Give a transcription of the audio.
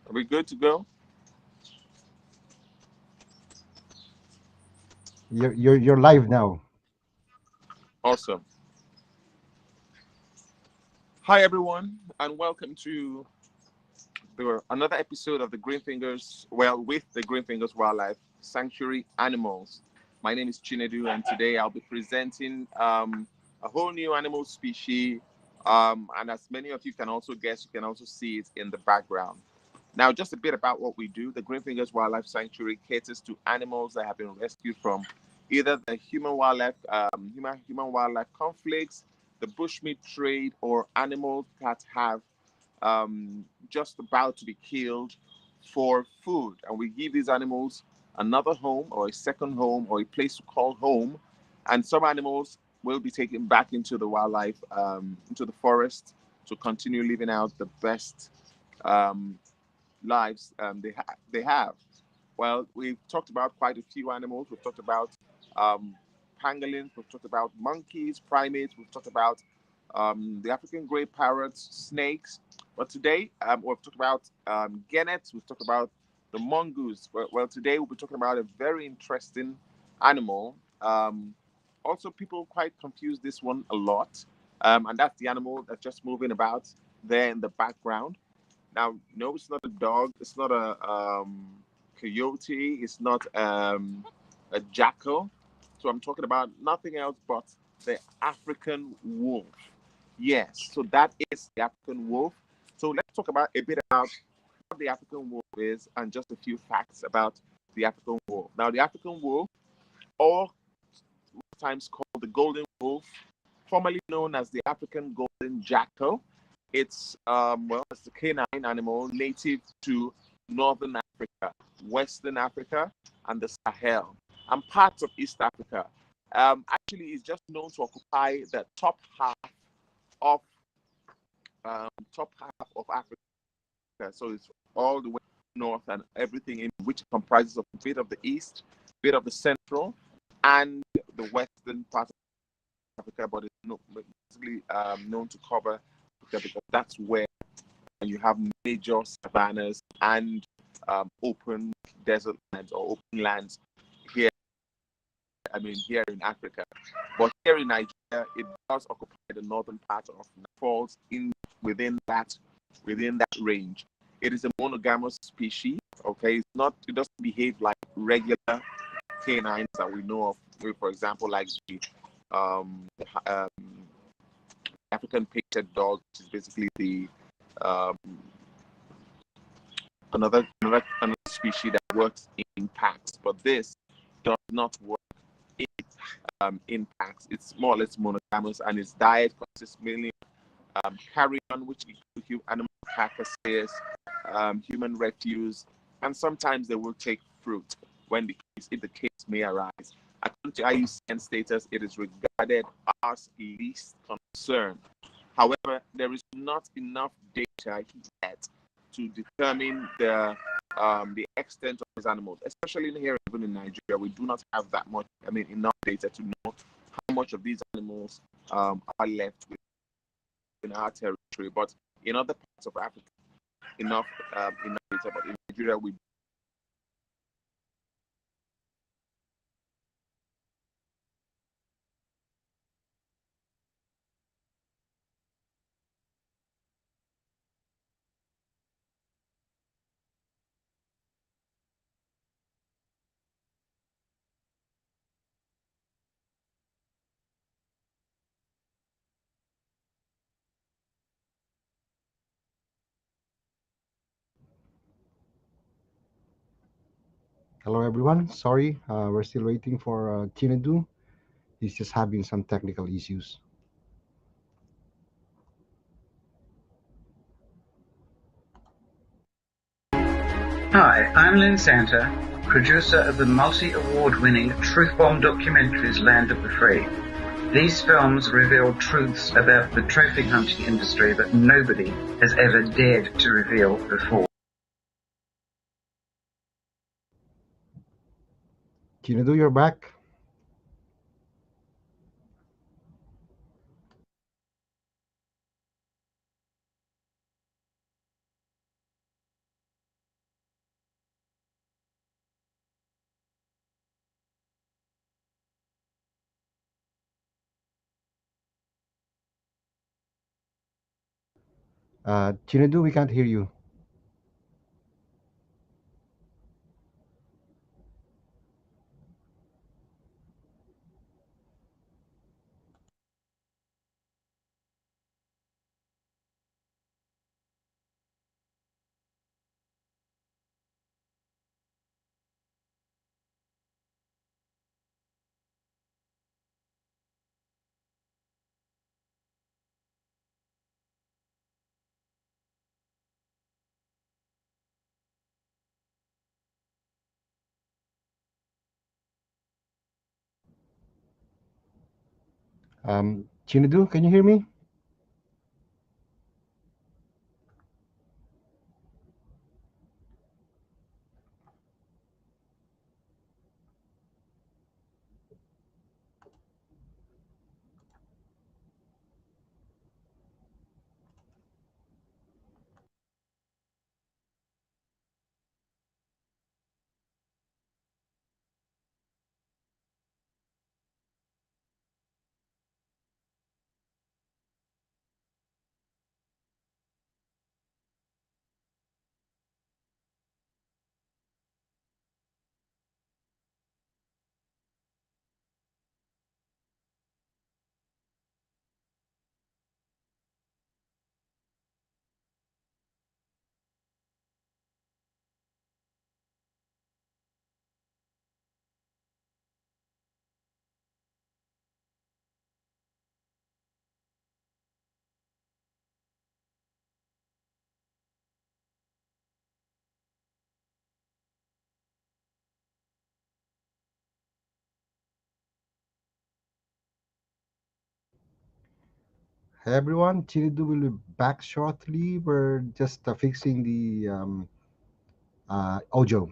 Are we good to go? You're live now. Awesome. Hi, everyone, and welcome to another episode of the Green Fingers, well, with the Green Fingers Wildlife Sanctuary Animals. My name is Chinedu, and today I'll be presenting a whole new animal species. And as many of you can also guess, you can also see it in the background. Now, just a bit about what we do. The Green Fingers Wildlife Sanctuary caters to animals that have been rescued from either the human wildlife conflicts, the bushmeat trade, or animals that have just about to be killed for food. And we give these animals another home or a second home or a place to call home. And some animals will be taken back into the wildlife, into the forest to continue living out the best um, lives they have. Well, we've talked about quite a few animals. We've talked about um, pangolins, we've talked about monkeys, primates, we've talked about the African grey parrots, snakes. But today, we've talked about gannets, we've talked about the mongoose. Well, today we'll be talking about a very interesting animal. Also, people quite confuse this one a lot, and that's the animal that's just moving about there in the background. Now, no, it's not a dog. It's not a coyote. It's not a jackal. So I'm talking about nothing else but the African wolf. Yes, so that is the African wolf. So let's talk about a bit about what the African wolf is and just a few facts about the African wolf. Now, the African wolf, or times called the golden wolf, formerly known as the African golden jackal. It's a canine animal native to northern Africa, western Africa, and the Sahel, and parts of East Africa. Actually, it's just known to occupy the of top half of Africa. So it's all the way north and everything in which comprises of a bit of the east, bit of the central, and the western part of Africa, but basically known to cover Africa because that's where you have major savannas and open desert lands or open lands here. I mean, here in Africa, but here in Nigeria, it does occupy the northern part of falls in within that range. It is a monogamous species. Okay, it's not. It doesn't behave like regular canines that we know of. For example, like the African painted dog, which is basically the um, another species that works in packs, but this does not work in, in packs. It's more or less monogamous, and its diet consists mainly of carrion, which include animal carcasses, human refuse, and sometimes they will take fruit if the case may arise. According to IUCN status, it is regarded as least concern. However, there is not enough data yet to determine the extent of these animals, especially here even in Nigeria. We do not have that much, enough data to know how much of these animals are left within our territory. But in other parts of Africa, enough data. But in Nigeria, we Hello, everyone. Sorry, we're still waiting for Chinedu. He's just having some technical issues. Hi, I'm Lynn Santa, producer of the multi-award-winning Truth Bomb documentaries Land of the Free. These films reveal truths about the trophy hunting industry that nobody has ever dared to reveal before. Chinedu, you're back. Chinedu, we can't hear you. Chinedu, can you hear me? Hey everyone, Chinedu will be back shortly. We're just fixing the audio.